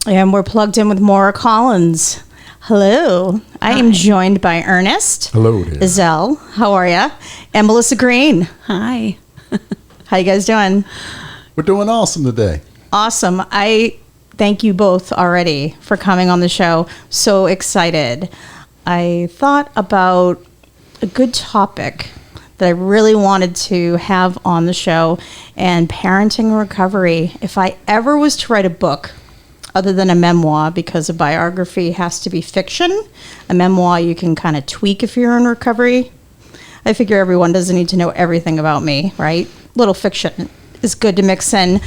And we're plugged in with Maura Collins. Hello. I am joined by Ernest. Hello there. Izelle, how are you? And Melissa Green. Hi. How you guys doing? We're doing awesome today. Awesome. I thank you both already for coming on the show. So excited. I thought about a good topic that I really wanted to have on the show, and parenting recovery. If I ever was to write a book, other than a memoir, because a biography has to be fiction, a memoir you can kind of tweak if you're in recovery. I figure everyone doesn't need to know everything about me, right? Little fiction is good to mix in.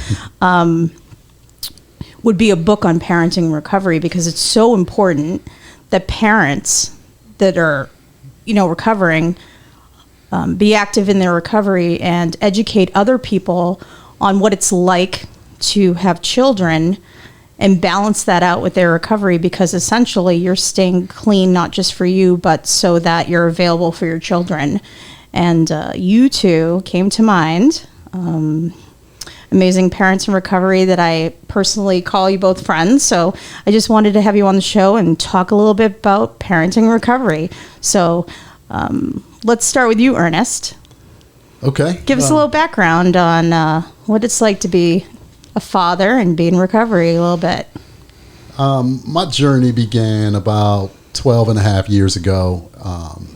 Would be a book on parenting recovery, because it's so important that parents that are, recovering, be active in their recovery and educate other people on what it's like to have children and balance that out with their recovery, because essentially you're staying clean, not just for you, but so that you're available for your children. And you two came to mind. Amazing parents in recovery that I personally call you both friends. So I just wanted to have you on the show and talk a little bit about parenting recovery. So let's start with you, Ernest. Okay. Give us a little background on what it's like to be a father and be in recovery a little bit. My journey began about 12 and a half years ago,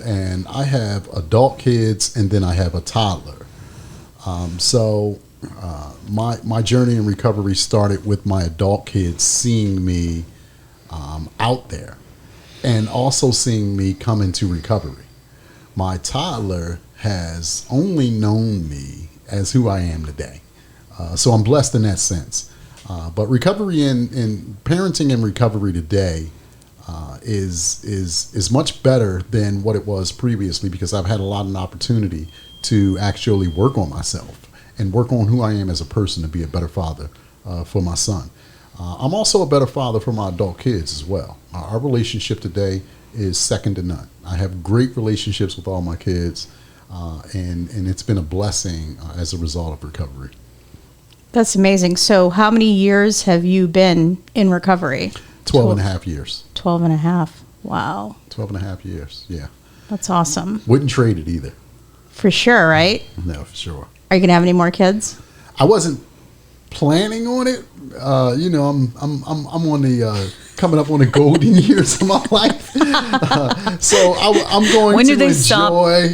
and I have adult kids and then I have a toddler. My journey in recovery started with my adult kids seeing me out there and also seeing me come into recovery. My toddler has only known me as who I am today. So I'm blessed in that sense. But recovery in parenting and recovery today is much better than what it was previously, because I've had a lot of opportunity to actually work on myself and work on who I am as a person to be a better father for my son. I'm also a better father for my adult kids as well. Our relationship today is second to none. I have great relationships with all my kids, and it's been a blessing as a result of recovery. That's amazing. So how many years have you been in recovery? 12 and a half years. 12 and a half. Wow. 12 and a half years, yeah. That's awesome. Wouldn't trade it either. For sure, right? No, for sure. Are you going to have any more kids? I wasn't planning on it. I'm on the coming up on the golden years of my life, so I'm going when to do they enjoy,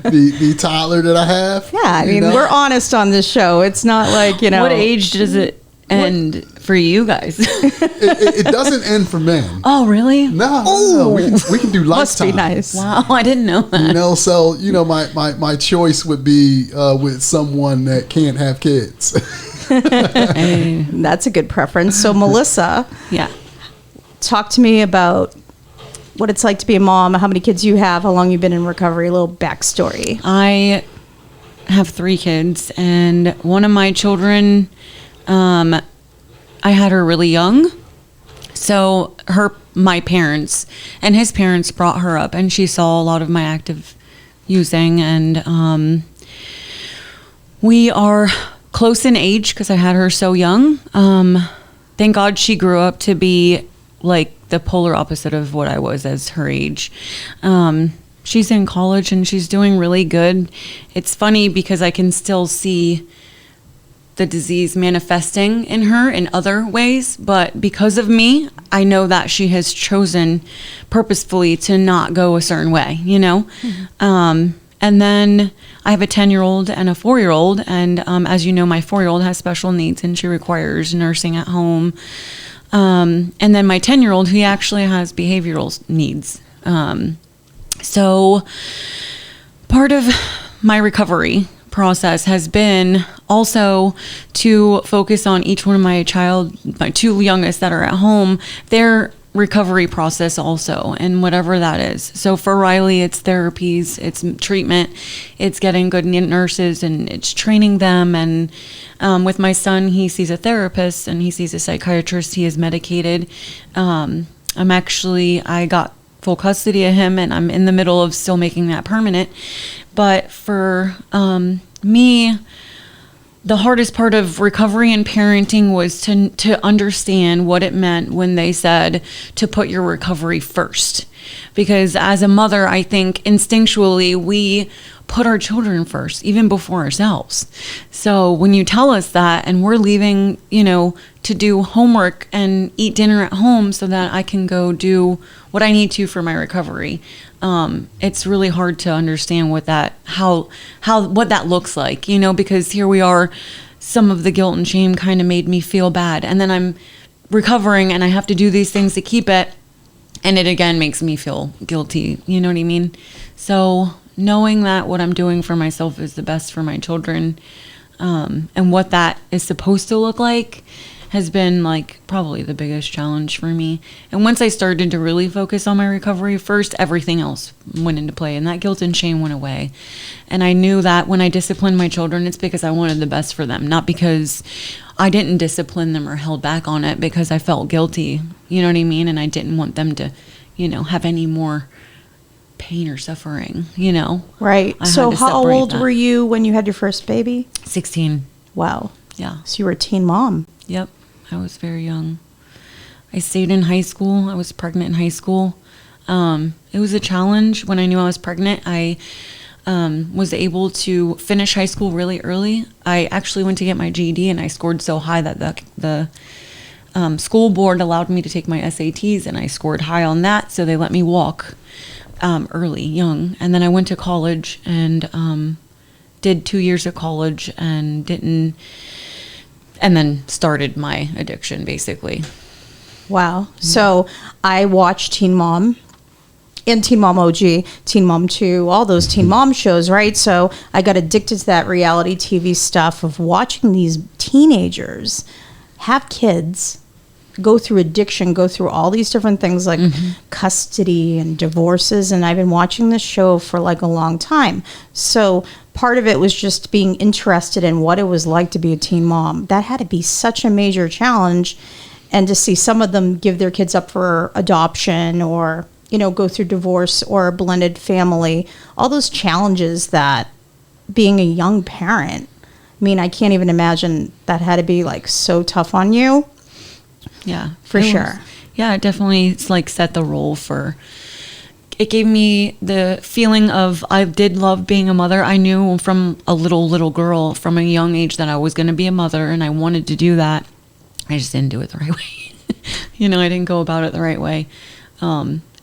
the toddler that I have. Yeah, I mean, we're honest on this show. It's not like What age does it end for you guys? It doesn't end for men. Oh, really? No. We can do lifetime. Must be nice. Wow, I didn't know that. So my choice would be with someone that can't have kids. That's a good preference. So Melissa, Yeah. talk to me about what it's like to be a mom, how many kids you have, how long you've been in recovery, a little backstory. I have 3 kids, and one of my children, I had her really young. So my parents and his parents brought her up, and she saw a lot of my active using, and we are close in age because I had her so young. Thank God she grew up to be like the polar opposite of what I was as her age. She's in college and she's doing really good. It's funny because I can still see the disease manifesting in her in other ways, but because of me, I know that she has chosen purposefully to not go a certain way, Mm-hmm. And then I have a 10-year-old and a 4-year-old, and as you know, my 4-year-old has special needs and she requires nursing at home. And then my 10-year-old, he actually has behavioral needs. So part of my recovery process has been also to focus on each one of my 2 youngest that are at home, their recovery process also, and whatever that is. So for Riley, it's therapies, it's treatment, it's getting good nurses, and it's training them. And with my son, he sees a therapist and he sees a psychiatrist. He is medicated. I got full custody of him, and I'm in the middle of still making that permanent. But for me, the hardest part of recovery and parenting was to understand what it meant when they said to put your recovery first. Because as a mother, I think instinctually we put our children first, even before ourselves. So when you tell us that, and we're leaving, to do homework and eat dinner at home so that I can go do what I need to for my recovery, it's really hard to understand what that looks like, because here we are, some of the guilt and shame kind of made me feel bad. And then I'm recovering and I have to do these things to keep it. And it again makes me feel guilty. You know what I mean? So knowing that what I'm doing for myself is the best for my children, and what that is supposed to look like has been like probably the biggest challenge for me. And once I started to really focus on my recovery first, everything else went into play and that guilt and shame went away. And I knew that when I disciplined my children, it's because I wanted the best for them, not because I didn't discipline them or held back on it because I felt guilty, you know what I mean? And I didn't want them to, have any more pain or suffering, Right. So how old that. were you when you had your first baby? 16. Wow. Yeah. So you were a teen mom. Yep. I was very young. I stayed in high school. I was pregnant in high school. It was a challenge. When I knew I was pregnant, I was able to finish high school really early. I actually went to get my GED and I scored so high that the school board allowed me to take my SATs and I scored high on that. So they let me walk early, young. And then I went to college and did 2 years of college and then started my addiction, basically. Wow. So I watched Teen Mom and Teen Mom OG, Teen Mom 2, all those Teen Mom shows, right? So I got addicted to that reality TV stuff of watching these teenagers have kids, go through addiction, go through all these different things like custody and divorces. And I've been watching this show for like a long time. So part of it was just being interested in what it was like to be a teen mom. That had to be such a major challenge. And to see some of them give their kids up for adoption or, go through divorce or a blended family, all those challenges that being a young parent, I can't even imagine that had to be like so tough on you. Yeah, for sure. It definitely set the role for. It gave me the feeling of I did love being a mother. I knew from a little girl from a young age that I was going to be a mother and I wanted to do that. I just didn't do it the right way. I didn't go about it the right way.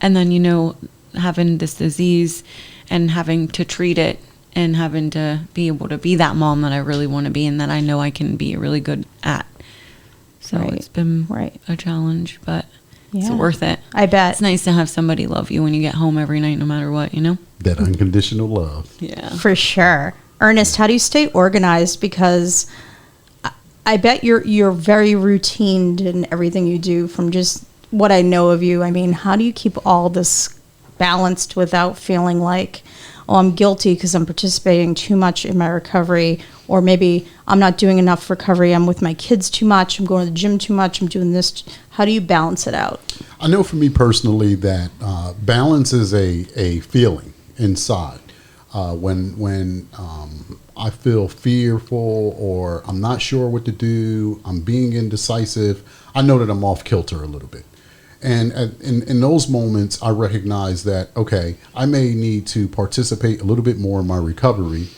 And then, having this disease and having to treat it and having to be able to be that mom that I really want to be and that I know I can be really good at. So It's been a challenge, but it's worth it. I bet. It's nice to have somebody love you when you get home every night, no matter what, That unconditional love. Yeah. For sure. Ernest, how do you stay organized? Because I bet you're very routined in everything you do from just what I know of you. How do you keep all this balanced without feeling like, oh, I'm guilty because I'm participating too much in my recovery, or maybe I'm not doing enough recovery, I'm with my kids too much, I'm going to the gym too much, I'm doing this. How do you balance it out? I know for me personally that balance is a feeling inside. When I feel fearful or I'm not sure what to do, I'm being indecisive, I know that I'm off kilter a little bit. And in those moments, I recognize that, okay, I may need to participate a little bit more in my recovery.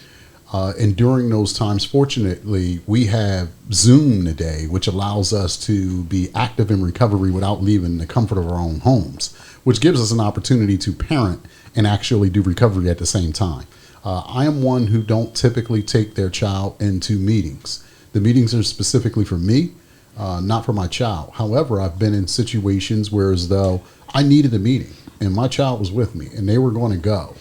And during those times, fortunately, we have Zoom today, which allows us to be active in recovery without leaving the comfort of our own homes, which gives us an opportunity to parent and actually do recovery at the same time. I am one who don't typically take their child into meetings. The meetings are specifically for me. Not for my child. However, I've been in situations where as though I needed a meeting and my child was with me and they were going to go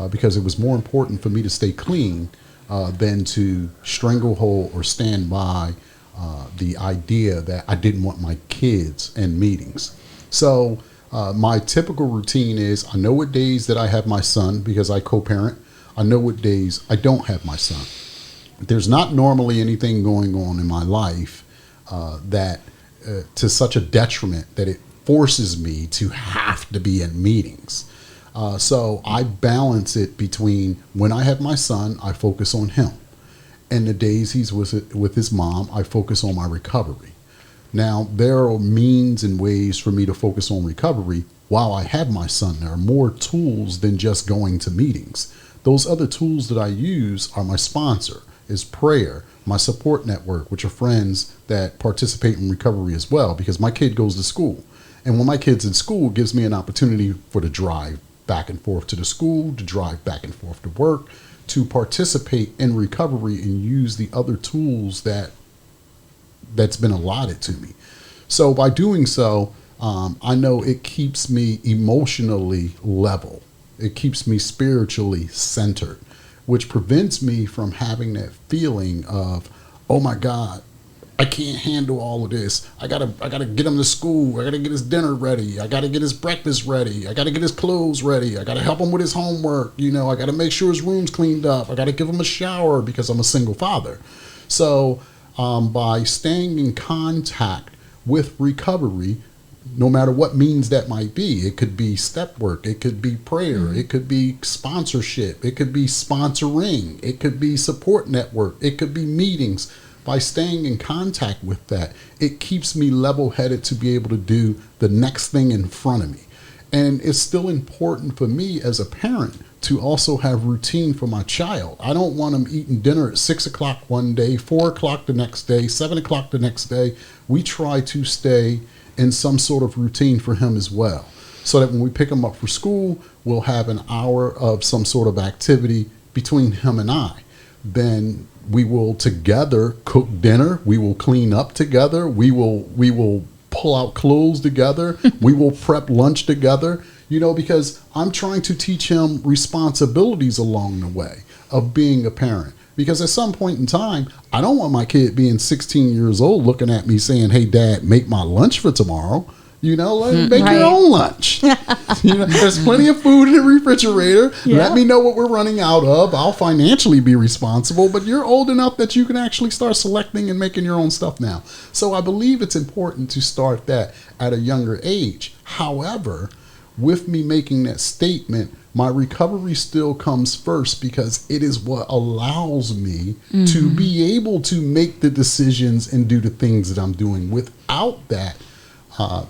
because it was more important for me to stay clean than to stranglehold or stand by the idea that I didn't want my kids in meetings. So my typical routine is I know what days that I have my son because I co-parent. I know what days I don't have my son. There's not normally anything going on in my life that to such a detriment that it forces me to have to be in meetings. So I balance it between when I have my son, I focus on him. and the days he's with his mom, I focus on my recovery. Now, there are means and ways for me to focus on recovery while I have my son. There are more tools than just going to meetings. Those other tools that I use are my sponsor, is prayer, my support network, which are friends that participate in recovery as well, because my kid goes to school. And when my kid's in school, it gives me an opportunity for to drive back and forth to the school, to drive back and forth to work, to participate in recovery and use the other tools that's been allotted to me. So by doing so, I know it keeps me emotionally level. It keeps me spiritually centered, which prevents me from having that feeling of, oh my God, I can't handle all of this. I gotta get him to school. I gotta get his dinner ready. I gotta get his breakfast ready. I gotta get his clothes ready. I gotta help him with his homework. I gotta make sure his room's cleaned up. I gotta give him a shower because I'm a single father. So by staying in contact with recovery, no matter what means that might be, it could be step work, it could be prayer, it could be sponsorship, it could be sponsoring, it could be support network, it could be meetings. By staying in contact with that, it keeps me level-headed to be able to do the next thing in front of me. And it's still important for me as a parent to also have routine for my child. I don't want him eating dinner at 6 o'clock one day, 4 o'clock the next day, 7 o'clock the next day. We try to stay in some sort of routine for him as well, so that when we pick him up for school, we'll have an hour of some sort of activity between him and I. Then we will together cook dinner. We will clean up together. We will pull out clothes together. We will prep lunch together, because I'm trying to teach him responsibilities along the way of being a parent. Because at some point in time, I don't want my kid being 16 years old looking at me saying, hey, Dad, make my lunch for tomorrow. Make your own lunch. There's plenty of food in the refrigerator. Yeah. Let me know what we're running out of. I'll financially be responsible, but you're old enough that you can actually start selecting and making your own stuff now. So I believe it's important to start that at a younger age. However, with me making that statement, my recovery still comes first, because it is what allows me to be able to make the decisions and do the things that I'm doing. Without that,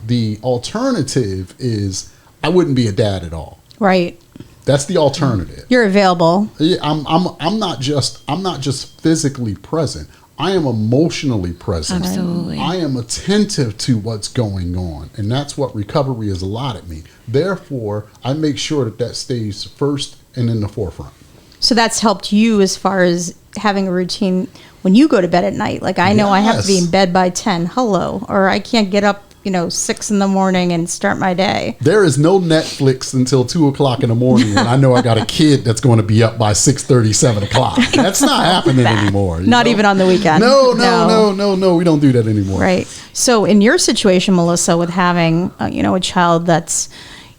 the alternative is I wouldn't be a dad at all. Right. That's the alternative. You're available. Yeah, I'm not just physically present. I am emotionally present. Absolutely. I am attentive to what's going on, and that's what recovery has allotted me. Therefore, I make sure that stays first and in the forefront. So that's helped you as far as having a routine when you go to bed at night. Like I know I have to be in bed by 10. Or I can't get up 6 in the morning and start my day. There is no Netflix until 2 o'clock in the morning when I know I got a kid that's going to be up by 6:30, 7 o'clock. That's not happening anymore. Not even on the weekend. No. We don't do that anymore. Right. So in your situation, Melissa, with having, a child that's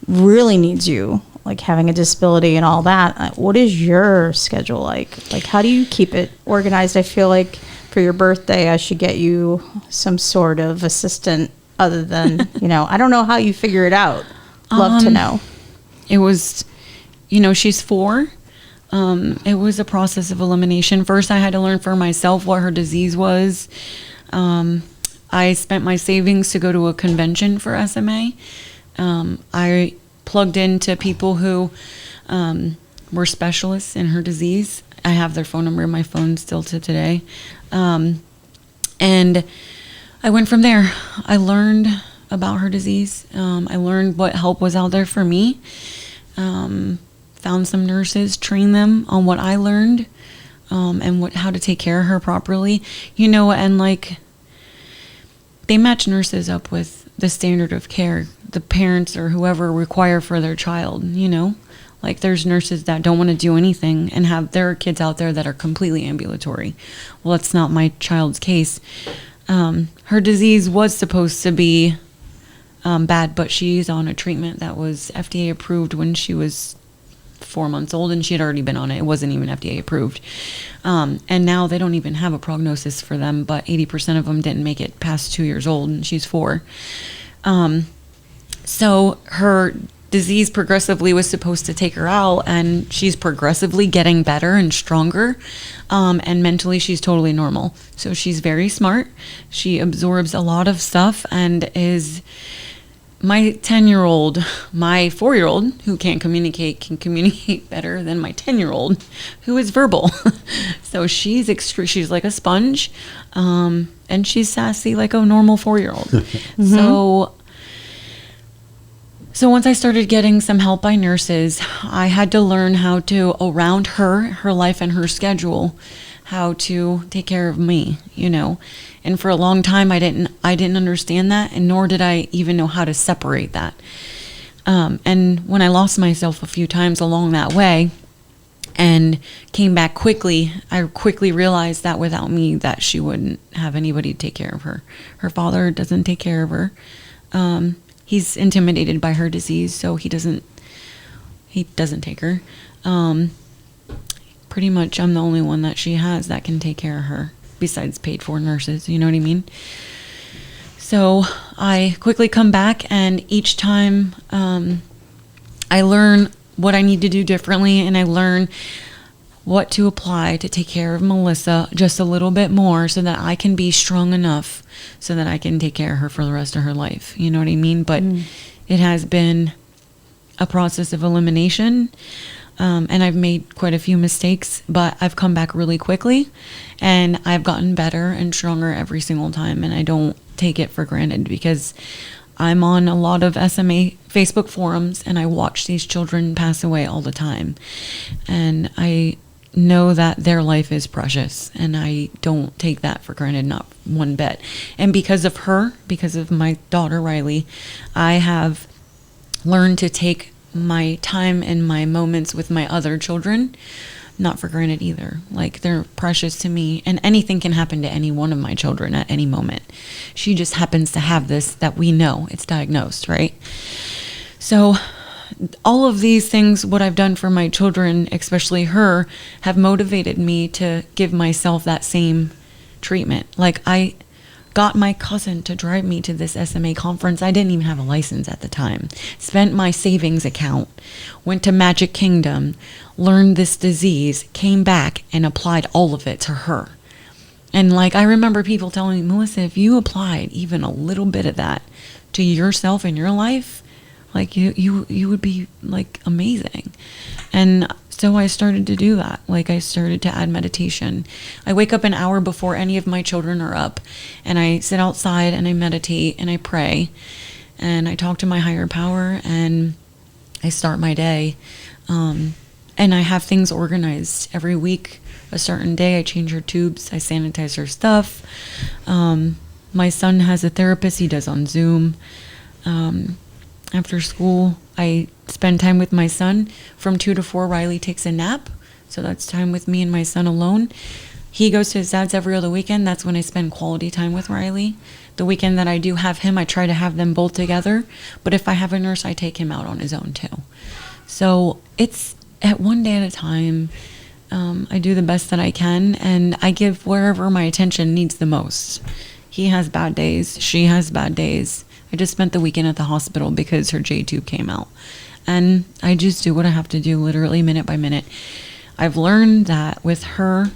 really needs you, like having a disability and all that, what is your schedule like? Like, how do you keep it organized? I feel like for your birthday, I should get you some sort of assistant other than, I don't know how you figure it out. Love to know. It was, she's 4. It was a process of elimination. First, I had to learn for myself what her disease was. I spent my savings to go to a convention for SMA. I plugged into people who were specialists in her disease. I have their phone number in my phone still to today. And I went from there. I learned about her disease. I learned what help was out there for me. Found some nurses, trained them on what I learned, and how to take care of her properly. And they match nurses up with the standard of care the parents or whoever require for their child. There's nurses that don't want to do anything and there are kids out there that are completely ambulatory. Well, that's not my child's case. Her disease was supposed to be bad, but she's on a treatment that was FDA approved when she was 4 months old, and she had already been on it. It wasn't even FDA approved. And now they don't even have a prognosis for them, but 80% of them didn't make it past 2 years old, and she's 4. So her disease progressively was supposed to take her out, and she's progressively getting better and stronger. And mentally, she's totally normal. So she's very smart. She absorbs a lot of stuff and is my 10-year-old, my 4-year-old who can't communicate can communicate better than my 10-year-old who is verbal. So she's like a sponge, and she's sassy like a normal 4-year-old. Mm-hmm. So once I started getting some help by nurses, I had to learn how to, around her life and her schedule, how to take care of me, you know. And for a long time, I didn't understand that, and nor did I even know how to separate that. And when I lost myself a few times along that way and came back quickly, I quickly realized that without me, that she wouldn't have anybody to take care of her. Her father doesn't take care of her. He's intimidated by her disease, so he doesn't take her. Pretty much I'm the only one that she has that can take care of her, besides paid for nurses, you know what I mean? So I quickly come back, and each time I learn what I need to do differently, and I learn what to apply to take care of Melissa just a little bit more so that I can be strong enough so that I can take care of her for the rest of her life. You know what I mean? But it has been a process of elimination. And I've made quite a few mistakes, but I've come back really quickly, and I've gotten better and stronger every single time. And I don't take it for granted, because I'm on a lot of SMA Facebook forums, and I watch these children pass away all the time. And I know that their life is precious, and I don't take that for granted, not one bit. And because of her, because of my daughter Riley, I have learned to take my time and my moments with my other children not for granted either. Like, they're precious to me, and anything can happen to any one of my children at any moment. She just happens to have this that we know it's diagnosed, right? So all of these things, what I've done for my children, especially her, have motivated me to give myself that same treatment. Like, I got my cousin to drive me to this SMA conference. I didn't even have a license at the time. Spent my savings account, went to Magic Kingdom, learned this disease, came back and applied all of it to her. And like, I remember people telling me, Melissa, if you applied even a little bit of that to yourself in your life, like you would be like amazing. And so I started to do that. Like, I started to add meditation. I wake up an hour before any of my children are up, and I sit outside and I meditate and I pray and I talk to my higher power, and I start my day. And I have things organized every week. A certain day, I change her tubes, I sanitize her stuff. My son has a therapist he does on Zoom. After school, I spend time with my son. From 2 to 4, Riley takes a nap. So that's time with me and my son alone. He goes to his dad's every other weekend. That's when I spend quality time with Riley. The weekend that I do have him, I try to have them both together. But if I have a nurse, I take him out on his own too. So it's at one day at a time. I do the best that I can, and I give wherever my attention needs the most. He has bad days. She has bad days. I just spent the weekend at the hospital because her J-tube came out. And I just do what I have to do, literally minute by minute. I've learned that with her,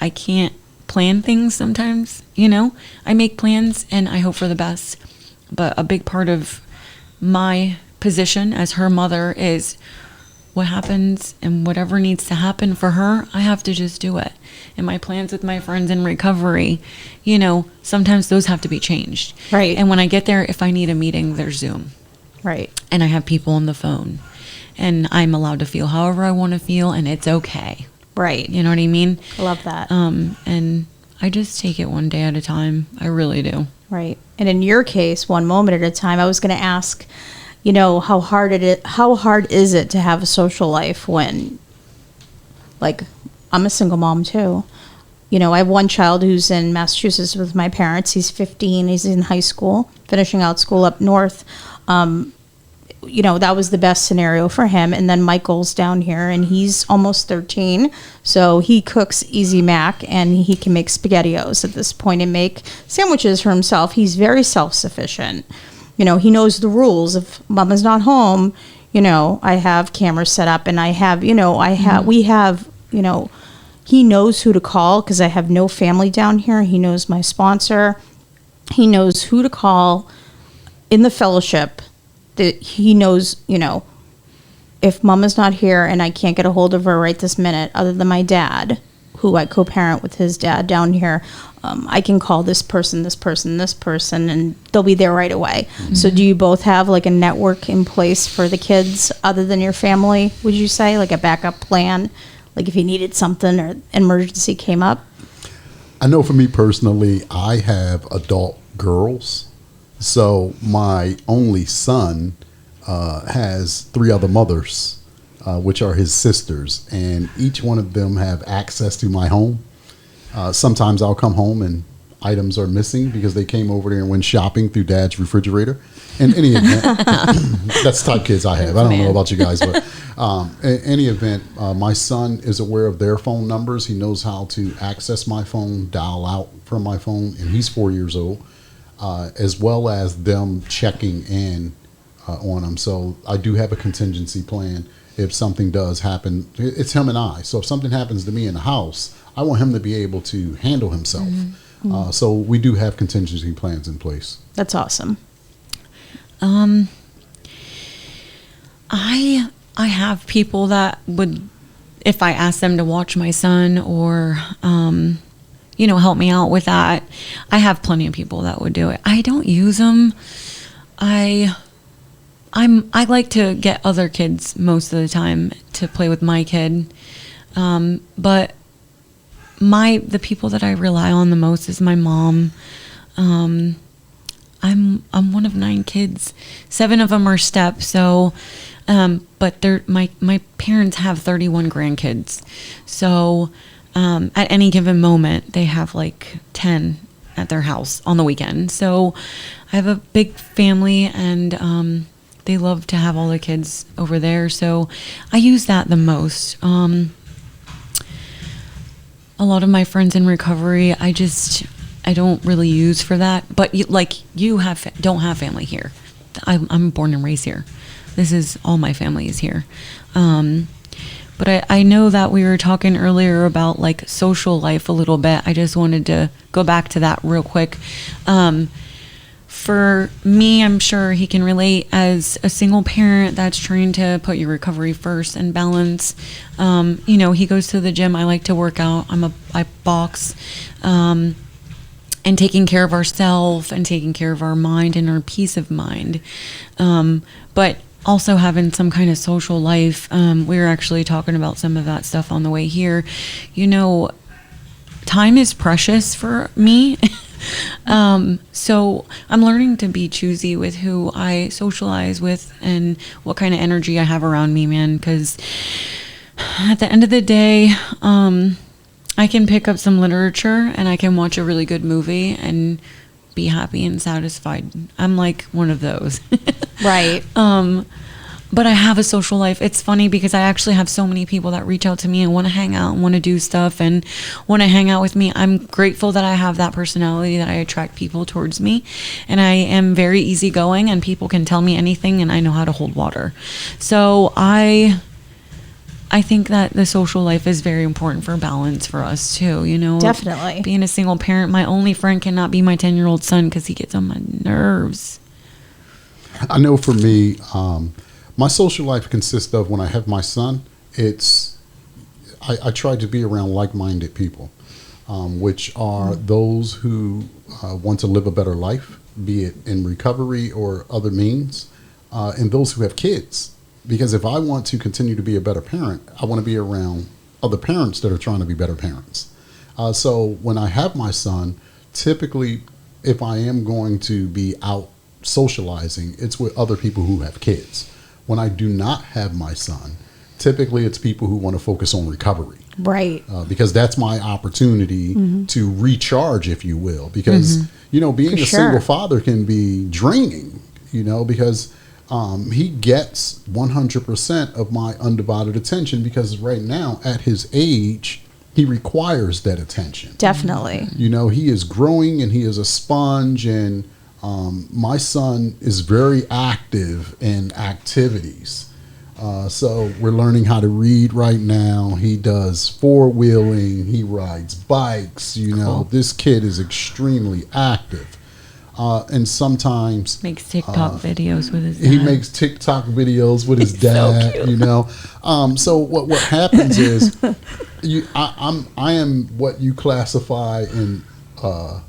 I can't plan things sometimes, you know? I make plans and I hope for the best. But a big part of my position as her mother is what happens, and whatever needs to happen for her, I have to just do it. And my plans with my friends in recovery, you know, sometimes those have to be changed. Right. And when I get there, if I need a meeting, there's Zoom. Right. And I have people on the phone. And I'm allowed to feel however I want to feel, and it's okay. Right. You know what I mean? I love that. And I just take it one day at a time. I really do. Right. And in your case, one moment at a time. I was going to ask, you know, how hard is it to have a social life when, like, I'm a single mom too. You know, I have one child who's in Massachusetts with my parents. He's 15. He's in high school, finishing out school up north. You know, that was the best scenario for him. And then Michael's down here, and he's almost 13. So he cooks Easy Mac, and he can make SpaghettiOs at this point and make sandwiches for himself. He's very self-sufficient. You know, he knows the rules. If mama's not home, I have cameras set up, and I have, we have, he knows who to call because I have no family down here. He knows my sponsor. He knows who to call in the fellowship. That he knows, if mama's not here and I can't get a hold of her right this minute, other than my dad, who I co-parent with his dad down here, I can call this person, and they'll be there right away. Mm-hmm. So do you both have like a network in place for the kids other than your family, would you say? Like a backup plan? Like if you needed something or an emergency came up? I know for me personally, I have adult girls. So my only son has 3 other mothers, which are his sisters, and each one of them have access to my home. Sometimes I'll come home and items are missing because they came over there and went shopping through Dad's refrigerator. In any event, that's the type of kids I have. I don't know about you guys, but in any event, my son is aware of their phone numbers. He knows how to access my phone, dial out from my phone, and he's 4 years old, as well as them checking in on them. So I do have a contingency plan. If something does happen, it's him and I. So if something happens to me in the house, I want him to be able to handle himself. Mm-hmm. So we do have contingency plans in place. That's awesome. I have people that would, if I ask them to watch my son or, help me out with that, I have plenty of people that would do it. I don't use them. I like to get other kids most of the time to play with my kid. But the people that I rely on the most is my mom. I'm one of 9 kids. 7 of them are step. So, but my parents have 31 grandkids. So, at any given moment, they have like 10 at their house on the weekend. So I have a big family, and, they love to have all the kids over there. So I use that the most. A lot of my friends in recovery, I don't really use for that. But you don't have family here. I'm born and raised here. This is all my family is here. But I know that we were talking earlier about like social life a little bit. I just wanted to go back to that real quick. For me, I'm sure he can relate as a single parent that's trying to put your recovery first and balance. He goes to the gym. I like to work out. I box. And taking care of ourselves and taking care of our mind and our peace of mind. But also having some kind of social life. We were actually talking about some of that stuff on the way here. Time is precious for me. So I'm learning to be choosy with who I socialize with and what kind of energy I have around me, man. Because at the end of the day, I can pick up some literature and I can watch a really good movie and be happy and satisfied. I'm like one of those. Right. But I have a social life. It's funny because I actually have so many people that reach out to me and want to hang out and want to do stuff and want to hang out with me. I'm grateful that I have that personality, that I attract people towards me. And I am very easygoing and people can tell me anything and I know how to hold water. So I think that the social life is very important for balance for us too, Definitely. Being a single parent, my only friend cannot be my 10-year-old son because he gets on my nerves. I know for me, my social life consists of, when I have my son, I try to be around like-minded people, which are those who want to live a better life, be it in recovery or other means, and those who have kids. Because if I want to continue to be a better parent, I want to be around other parents that are trying to be better parents. So when I have my son, typically, if I am going to be out socializing, it's with other people who have kids. When I do not have my son, typically it's people who want to focus on recovery. Right. Because that's my opportunity to recharge, if you will. Because, being a single father can be draining, because he gets 100% of my undivided attention, because right now at his age, he requires that attention. Definitely. He is growing and he is a sponge, and my son is very active in activities. So we're learning how to read right now. He does four-wheeling. He rides bikes. This kid is extremely active. And sometimes makes TikTok videos with his dad. He makes TikTok videos with his dad. So so what happens is, I am what you classify in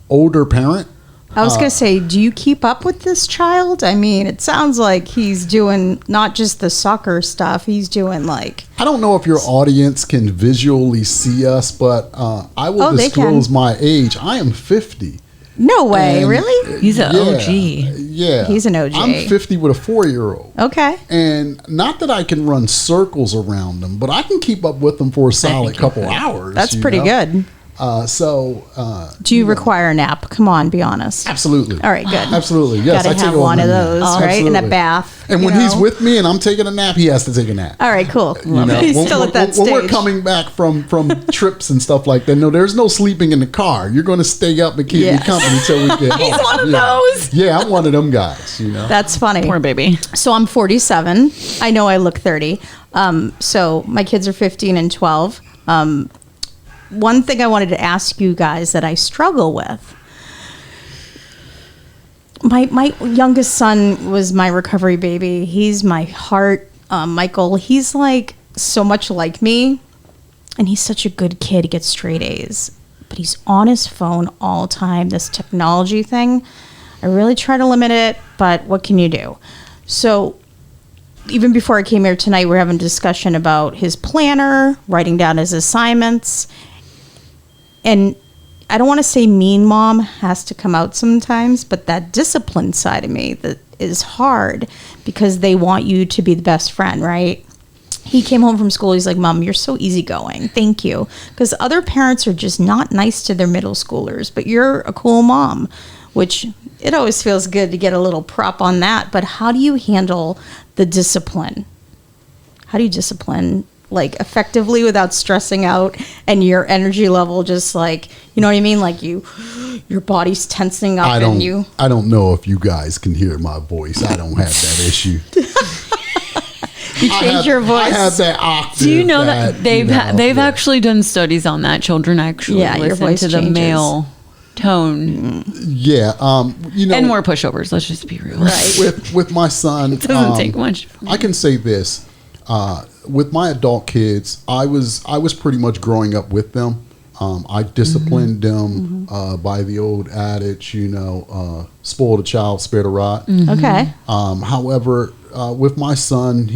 older parent. I was going to say, do you keep up with this child? I mean, it sounds like he's doing not just the soccer stuff. He's doing I don't know if your audience can visually see us, but I will disclose my age. I am 50. No way, really? He's an OG. Yeah. He's an OG. I'm 50 with a 4-year-old. Okay. And not that I can run circles around them, but I can keep up with them for a solid couple hours. That's pretty good. Do you require a nap? Come on, be honest. Absolutely. All right, good. Absolutely. Yes, Gotta have one of those, right? And a bath. And when he's with me and I'm taking a nap, he has to take a nap. All right, cool. He's still at that stage. When we're coming back from trips and stuff like that, no, there's no sleeping in the car. You're going to stay up and keep me company until we get home. He's one of those. Yeah, I'm one of them guys. That's funny. Poor baby. So I'm 47. I know I look 30. So my kids are 15 and 12. One thing I wanted to ask you guys that I struggle with. My youngest son was my recovery baby. He's my heart. Michael, he's so much like me. And he's such a good kid. He gets straight A's. But he's on his phone all the time. This technology thing, I really try to limit it. But what can you do? So even before I came here tonight, we're having a discussion about his planner, writing down his assignments. And I don't want to say mean mom has to come out sometimes, but that discipline side of me that is hard because they want you to be the best friend, right? He came home from school. He's like, Mom, you're so easygoing. Thank you. Because other parents are just not nice to their middle schoolers, but you're a cool mom, which it always feels good to get a little prop on that. But how do you handle the discipline? How do you discipline effectively without stressing out and your energy level just you know what I mean? Your body's tensing up. I don't know if you guys can hear my voice. I don't have that issue. You change your voice. I have that octave. Do you know that they've actually done studies on that? Children actually listen to the male tone. Yeah. And more pushovers. Let's just be real. Right. With my son, it doesn't take much. I can say this. With my adult kids, I was pretty much growing up with them. I disciplined them by the old adage, spoil the child, spare the rod. Okay. However, with my son,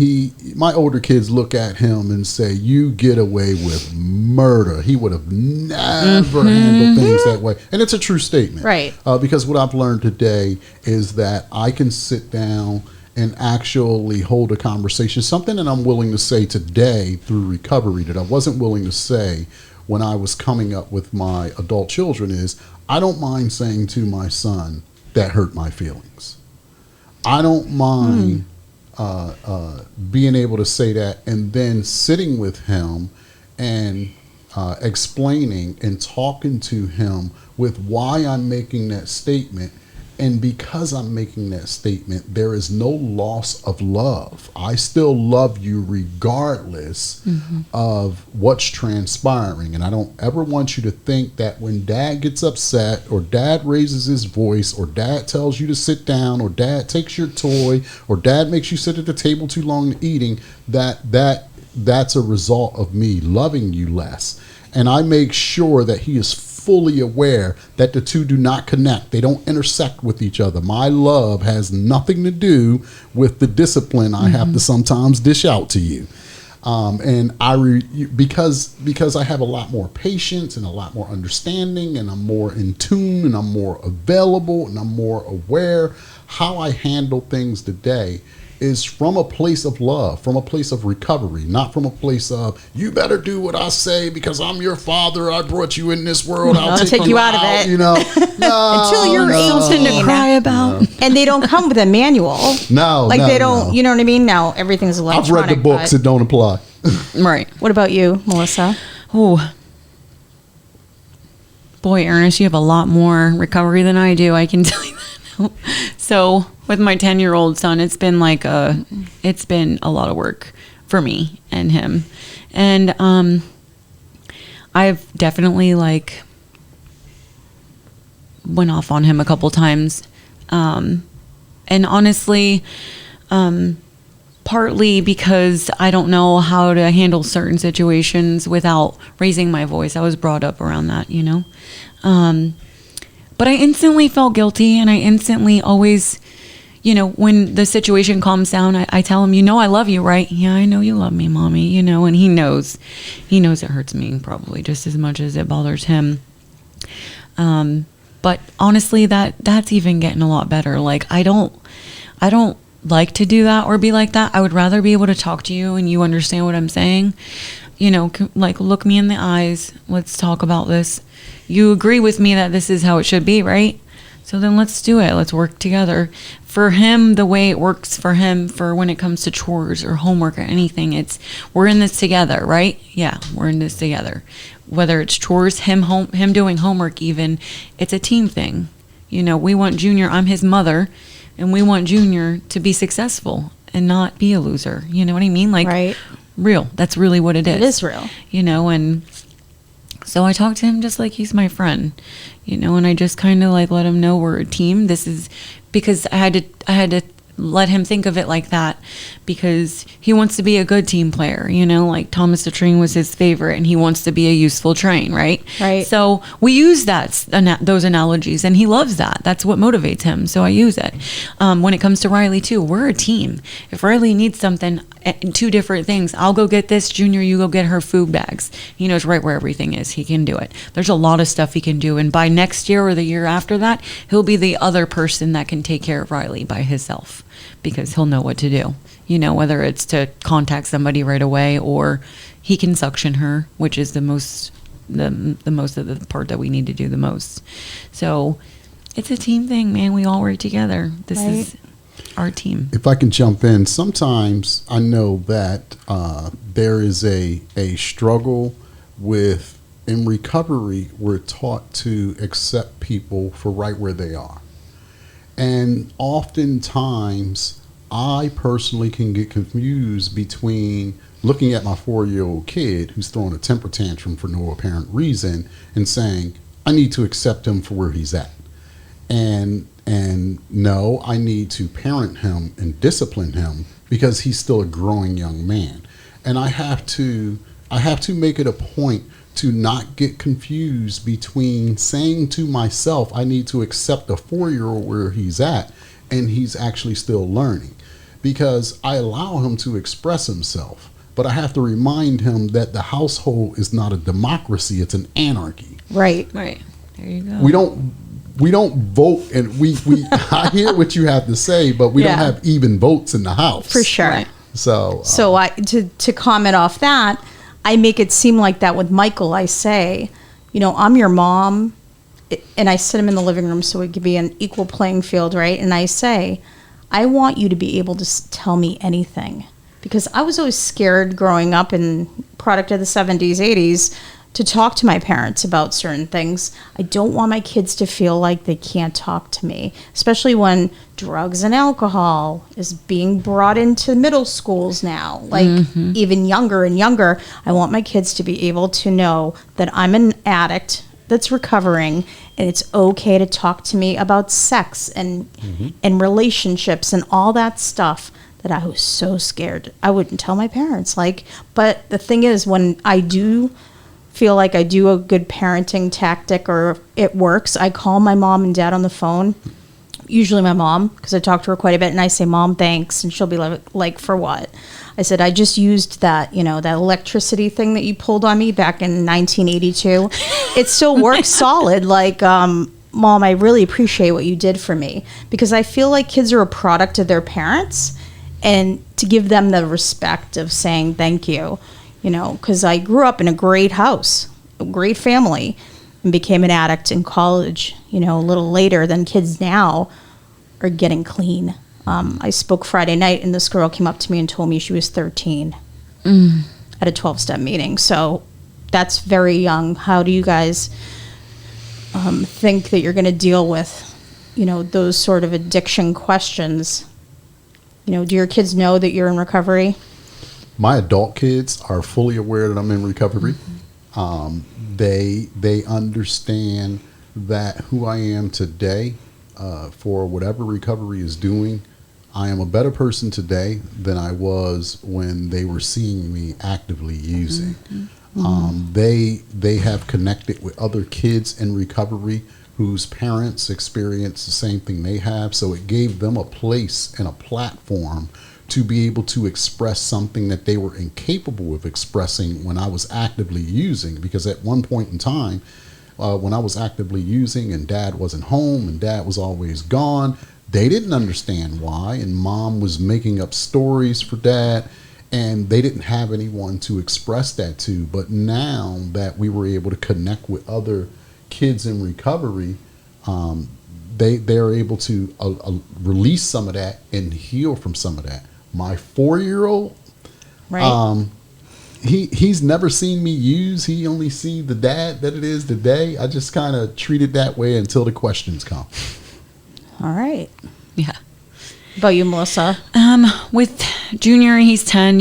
my older kids look at him and say, "You get away with murder." He would have never handled things that way, and it's a true statement, right? Because what I've learned today is that I can sit down and actually hold a conversation. Something that I'm willing to say today through recovery that I wasn't willing to say when I was coming up with my adult children is, I don't mind saying to my son, that hurt my feelings. I don't mind being able to say that and then sitting with him and explaining and talking to him with why I'm making that statement. And because I'm making that statement, there is no loss of love. I still love you regardless of what's transpiring. And I don't ever want you to think that when dad gets upset or dad raises his voice or dad tells you to sit down or dad takes your toy or dad makes you sit at the table too long eating, that's a result of me loving you less. And I make sure that he is fully aware that the two do not connect. They don't intersect with each other. My love has nothing to do with the discipline I have to sometimes dish out to you. And because I have a lot more patience and a lot more understanding and I'm more in tune and I'm more available and I'm more aware, how I handle things today is from a place of love, from a place of recovery, not from a place of, you better do what I say because I'm your father. I brought you in this world. I'll take you out of it. No, until you're 18 to cry about. No. And they don't come with a manual. They don't, you know what I mean? Now everything's electronic. I've read the books that don't apply. Right. What about you, Melissa? Oh, boy, Ernest, you have a lot more recovery than I do. I can tell you that. So with my 10-year-old son, it's been a lot of work for me and him. And I've definitely like went off on him a couple times. And honestly, partly because I don't know how to handle certain situations without raising my voice. I was brought up around that, you know. But I instantly felt guilty, and I instantly always, you know, when the situation calms down, I tell him, you know, I love you, right? Yeah, I know you love me, Mommy, you know, and he knows it hurts me probably just as much as it bothers him. But honestly, that's even getting a lot better. Like, I don't like to do that or be like that. I would rather be able to talk to you and you understand what I'm saying. You know, like, look me in the eyes. Let's talk about this. You agree with me that this is how it should be, right? So then let's do it. Let's work together. For him, the way it works for him, for when it comes to chores or homework or anything, it's we're in this together, right? Yeah, we're in this together. Whether it's chores, him doing homework even, it's a team thing. You know, we want Junior, I'm his mother, and we want Junior to be successful and not be a loser. You know what I mean? Like, Right. Real. That's really what it is. It is real. You know, and so I talk to him just like he's my friend, you know, and I just kind of like let him know we're a team. This is because I had to let him think of it like that, because he wants to be a good team player, you know, like Thomas the Train was his favorite and he wants to be a useful train, right? Right. So we use those analogies, and he loves that. That's what motivates him. So I use it. When it comes to Riley too, we're a team. If Riley needs something, two different things, I'll go get this, Junior, you go get her food bags. He knows right where everything is. He can do it. There's a lot of stuff he can do. And by next year or the year after that, he'll be the other person that can take care of Riley by himself, because he'll know what to do, you know, whether it's to contact somebody right away or he can suction her, which is the most of the part that we need to do the most. So it's a team thing, man. We all work together. This is our team. If I can jump in, sometimes I know that there is a struggle with, in recovery, we're taught to accept people for right where they are. And oftentimes, I personally can get confused between looking at my 4-year-old kid who's throwing a temper tantrum for no apparent reason and saying, I need to accept him for where he's at. And no, I need to parent him and discipline him because he's still a growing young man. And I have to make it a point to not get confused between saying to myself, I need to accept a 4-year-old where he's at, and he's actually still learning. Because I allow him to express himself, but I have to remind him that the household is not a democracy, it's an anarchy. Right. Right. There you go. We don't vote, and we I hear what you have to say, but we don't have even votes in the house. For sure. Right. So to comment off that, I make it seem like that with Michael. I say, you know, I'm your mom, and I sit him in the living room so it could be an equal playing field, right? And I say, I want you to be able to tell me anything, because I was always scared growing up in product of the 70s, 80s, to talk to my parents about certain things. I don't want my kids to feel like they can't talk to me, especially when drugs and alcohol is being brought into middle schools now, like even younger and younger. I want my kids to be able to know that I'm an addict that's recovering, and it's okay to talk to me about sex and relationships and all that stuff that I was so scared I wouldn't tell my parents. But the thing is, when I do feel like I do a good parenting tactic or it works, I call my mom and dad on the phone, usually my mom, because I talk to her quite a bit, and I say, Mom, thanks, and she'll be like, for what? I said, I just used that, you know, that electricity thing that you pulled on me back in 1982. It still works solid. Like, Mom, I really appreciate what you did for me, because I feel like kids are a product of their parents, and to give them the respect of saying thank you. You know, because I grew up in a great house, a great family, and became an addict in college, you know, a little later than kids now are getting clean. I spoke Friday night, and this girl came up to me and told me she was 13 at a 12-step meeting. So that's very young. How do you guys think that you're going to deal with those sort of addiction questions, do your kids know that you're in recovery? My adult kids are fully aware that I'm in recovery. They understand that who I am today, for whatever recovery is doing, I am a better person today than I was when they were seeing me actively using. They have connected with other kids in recovery whose parents experience the same thing they have, so it gave them a place and a platform to be able to express something that they were incapable of expressing when I was actively using. Because at one point in time, when I was actively using and dad wasn't home and dad was always gone, they didn't understand why, and mom was making up stories for dad, and they didn't have anyone to express that to. But now that we were able to connect with other kids in recovery, they're able to release some of that and heal from some of that. My 4-year-old, Right. He's never seen me use. He only see the dad that it is today. I just kind of treat it that way until the questions come. All right. Yeah. About you, Melissa? With Junior, he's 10,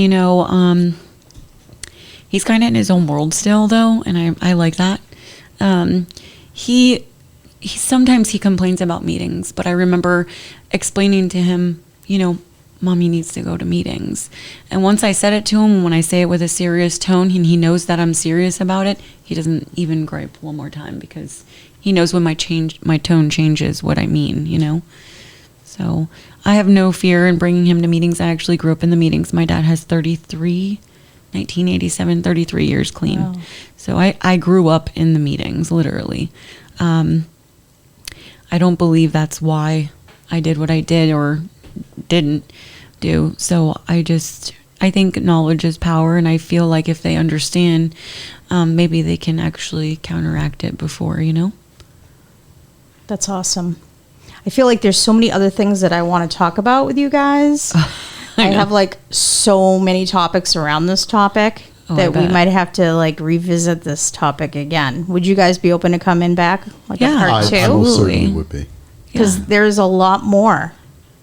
he's kind of in his own world still though. And I like that. He sometimes he complains about meetings, but I remember explaining to him, Mommy needs to go to meetings. And once I said it to him, when I say it with a serious tone, and he knows that I'm serious about it, he doesn't even gripe one more time, because he knows when my tone changes what I mean, So I have no fear in bringing him to meetings. I actually grew up in the meetings. My dad has 1987, 33 years clean. Wow. So I grew up in the meetings, literally. I don't believe that's why I did what I did or didn't do. So I think knowledge is power, and I feel like if they understand, maybe they can actually counteract it before, That's awesome. I feel like there's so many other things that I want to talk about with you guys. I have so many topics around this topic that we might have to revisit this topic again. Would you guys be open to coming back a part two? I most certainly would be. Because there's a lot more.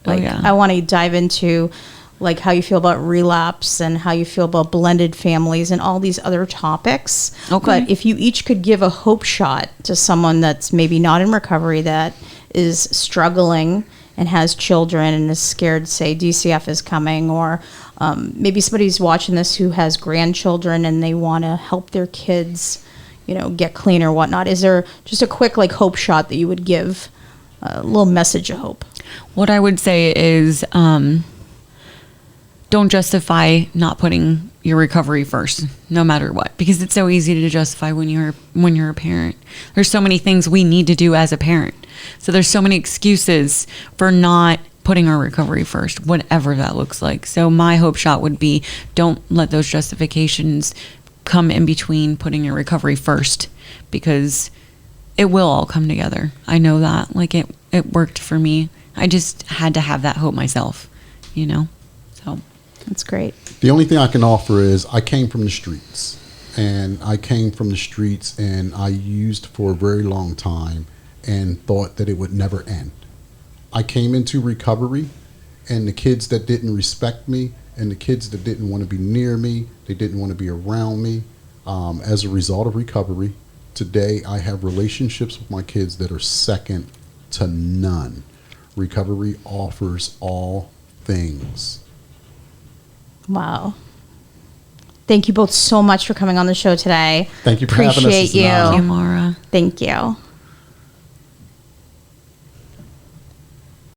yeah. I want to dive into how you feel about relapse and how you feel about blended families and all these other topics. Okay. But if you each could give a hope shot to someone that's maybe not in recovery, that is struggling and has children and is scared, say DCF is coming, or maybe somebody's watching this who has grandchildren and they want to help their kids, get clean or whatnot. Is there just a quick hope shot that you would give, a little message of hope? What I would say is, don't justify not putting your recovery first, no matter what, because it's so easy to justify when you're a parent. There's so many things we need to do as a parent. So there's so many excuses for not putting our recovery first, whatever that looks like. So my hope shot would be, don't let those justifications come in between putting your recovery first, because it will all come together. I know that. It worked for me. I just had to have that hope myself, So That's great. The only thing I can offer is I came from the streets, and I used for a very long time and thought that it would never end. I came into recovery, and the kids that didn't respect me and the kids that didn't want to be near me, they didn't want to be around me, as a result of recovery, today I have relationships with my kids that are second to none. Recovery offers all things. Wow. Thank you both so much for coming on the show today. Thank you for having us. Appreciate It's an you. honor. thank you, Maura. Thank you.